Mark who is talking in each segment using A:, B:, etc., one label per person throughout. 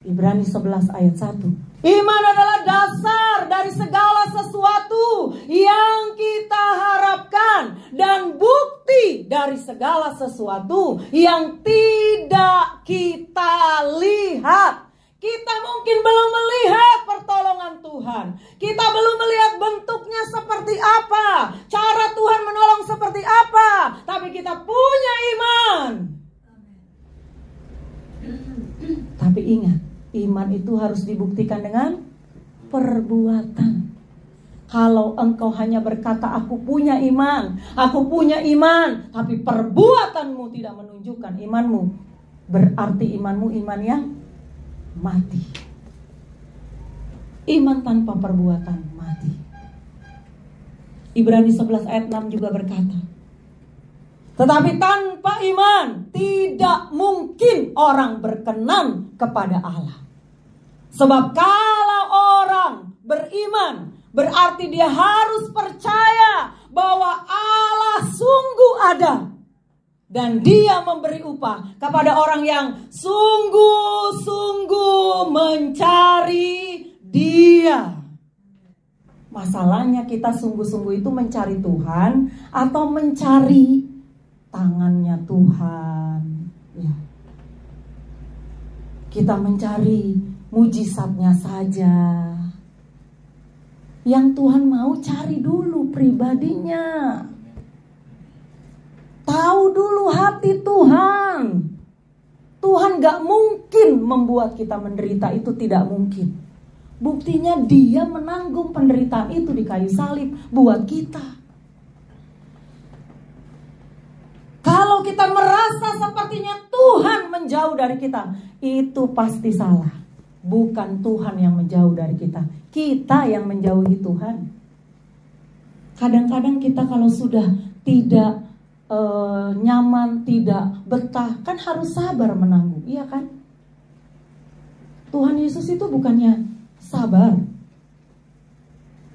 A: Ibrani 11 ayat 1. Iman adalah dasar dari segala sesuatu yang kita harapkan dan bukti dari segala sesuatu yang tidak kita lihat. Kita mungkin belum melihat pertolongan Tuhan. Kita belum melihat bentuknya seperti apa, cara Tuhan menolong seperti apa, tapi kita punya iman. Tapi ingat, iman itu harus dibuktikan dengan perbuatan. Kalau engkau hanya berkata aku punya iman, tapi perbuatanmu tidak menunjukkan imanmu, berarti imanmu iman yang mati. Iman tanpa perbuatan mati. Ibrani 11 ayat 6 juga berkata, tetapi tanpa iman tidak mungkin orang berkenan kepada Allah. Sebab kalau orang beriman, berarti dia harus percaya bahwa Allah sungguh ada. Dan dia memberi upah kepada orang yang sungguh-sungguh mencari Dia. Masalahnya kita sungguh-sungguh itu mencari Tuhan atau mencari tangannya Tuhan. Ya. Kita mencari mujizatnya saja. Yang Tuhan mau cari dulu pribadinya. Tahu dulu hati Tuhan. Tuhan gak mungkin membuat kita menderita, itu tidak mungkin. Buktinya Dia menanggung penderitaan itu di kayu salib buat kita. Kalau kita merasa sepertinya Tuhan menjauh dari kita, itu pasti salah. Bukan Tuhan yang menjauh dari kita, kita yang menjauhi Tuhan. Kadang-kadang kita kalau sudah tidak nyaman, tidak betah, kan harus sabar menanggung, iya kan? Tuhan Yesus itu bukannya sabar.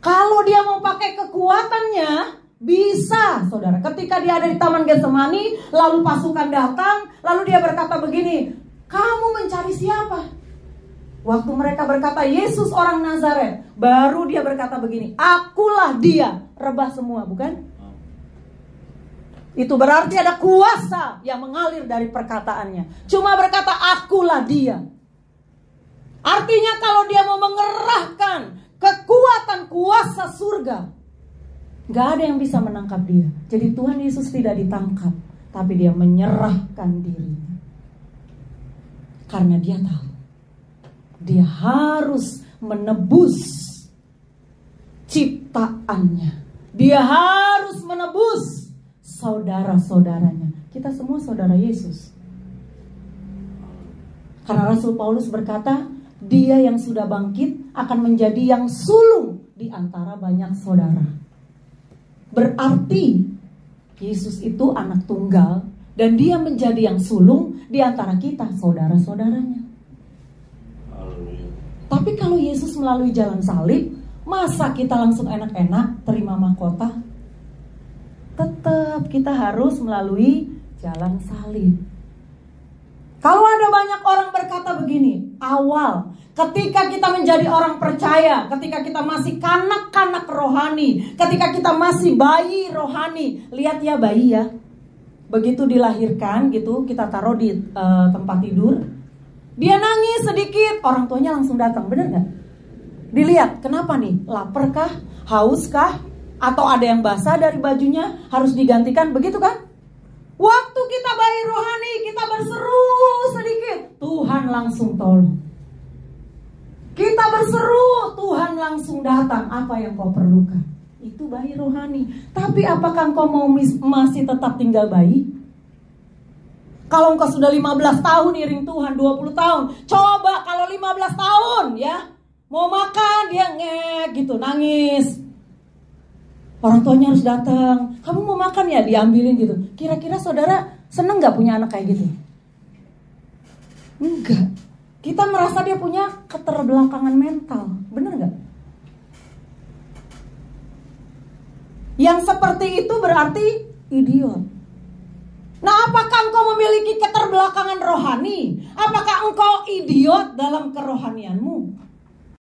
A: Kalau Dia mau pakai kekuatannya, bisa, saudara. Ketika Dia ada di Taman Getsemani, lalu pasukan datang, lalu Dia berkata begini, kamu mencari siapa? Waktu mereka berkata Yesus orang Nazaret, baru Dia berkata begini, akulah Dia. Rebah semua, bukan? Itu berarti ada kuasa yang mengalir dari perkataannya. Cuma berkata akulah Dia. Artinya kalau Dia mau mengerahkan kekuatan kuasa surga, gak ada yang bisa menangkap Dia. Jadi Tuhan Yesus tidak ditangkap, tapi Dia menyerahkan dirinya. Karena Dia tahu Dia harus menebus ciptaannya. Dia harus menebus saudara-saudaranya. Kita semua saudara Yesus. Karena Rasul Paulus berkata, Dia yang sudah bangkit akan menjadi yang sulung di antara banyak saudara. Berarti Yesus itu anak tunggal dan Dia menjadi yang sulung di antara kita, saudara-saudaranya. Tapi kalau Yesus melalui jalan salib, masa kita langsung enak-enak terima mahkota? Tetap kita harus melalui jalan salib. Kalau ada banyak orang berkata begini, awal ketika kita menjadi orang percaya, ketika kita masih kanak-kanak rohani, ketika kita masih bayi rohani, lihat ya bayi ya, begitu dilahirkan gitu, kita taruh di tempat tidur, dia nangis sedikit, orang tuanya langsung datang, bener gak? Dilihat, kenapa nih? Lapar kah? Haus kah? Atau ada yang basah dari bajunya harus digantikan, begitu kan? Waktu kita bayi rohani, kita berseru sedikit, Tuhan langsung tolong. Kita berseru, Tuhan langsung datang. Apa yang kau perlukan? Itu bayi rohani. Tapi apakah engkau mau masih tetap tinggal bayi? Kalau engkau sudah 15 tahun iring Tuhan, 20 tahun, coba kalau 15 tahun ya, mau makan dia ngek gitu, nangis. Orang tuanya harus datang. Kamu mau makan ya? Diambilin gitu. Kira-kira saudara seneng gak punya anak kayak gitu? Enggak. Kita merasa dia punya keterbelakangan mental. Bener gak? Yang seperti itu berarti idiot. Nah, apakah engkau memiliki keterbelakangan rohani? Apakah engkau idiot dalam kerohanianmu?